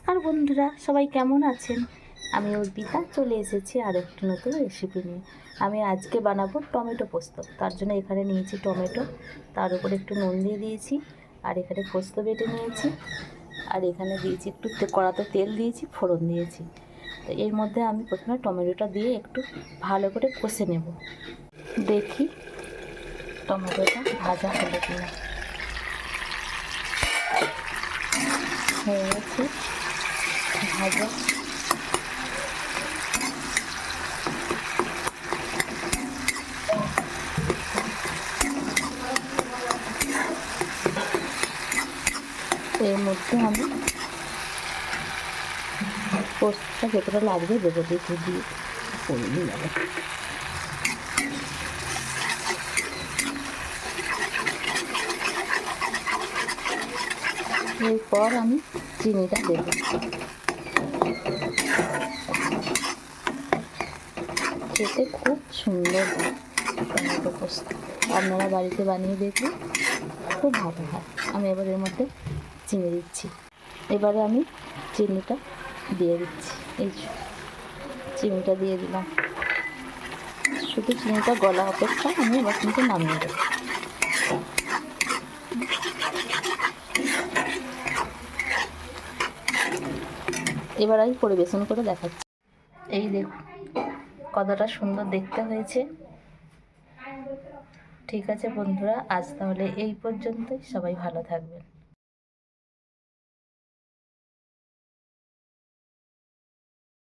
নমস্কার বন্ধুরা, সবাই কেমন আছেন? আমি অর্পিতা চলে এসেছি আর একটি নতুন রেসিপি নিয়ে। আমি আজকে বানাবো টমেটো পোস্ত। তার জন্য এখানে নিয়েছি টমেটো, তার উপরে একটু নুন দিয়ে দিয়েছি, আর এখানে পোস্ত বেটে নিয়েছি, আর এখানে দিয়েছি একটু কড়াতে তেল দিয়েছি, ফোড়ন দিয়েছি। তো এর মধ্যে আমি প্রথমে টমেটোটা দিয়ে একটু ভালো করে কষে নেব। দেখি টমেটোটা ভাজা হলো কিনা। হয়ে গেছে ভাজা। এর মধ্যে আমি পোস্তটা যতটা লাগবে দেবো, দেখে দিয়ে করে নিয়ে যাবো। এরপর আমি চিনিটা দেবো। খেতে খুব সুন্দর হয় টমেটো পোস্ত। আপনারা বাড়িতে বানিয়ে দেখুন, খুব ভালো হয়। আমি এবার এর মধ্যে চিনি দিচ্ছি। এবারে আমি চিনিটা দিয়ে দিচ্ছি। এই চিনিটা দিয়ে দিলাম। শুধু চিনিটা গলা অপেক্ষা আমি এবার কিন্তু নামিয়ে দেবো। এবার আমি পরিবেশন করে দেখাচ্ছি। এই দেখুন কতটা সুন্দর দেখতে হয়েছে। ঠিক আছে বন্ধুরা, আজ তাহলে এই পর্যন্তই। সবাই ভালো থাকবেন।